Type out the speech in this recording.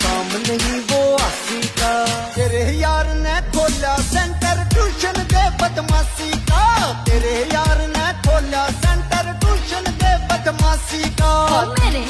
काम नहीं वो आसी का। तेरे यार ने खोला सेंटर ट्यूशन दे बदमाशी का। तेरे यार ने खोला सेंटर ट्यूशन दे बदमाशी का। मेरे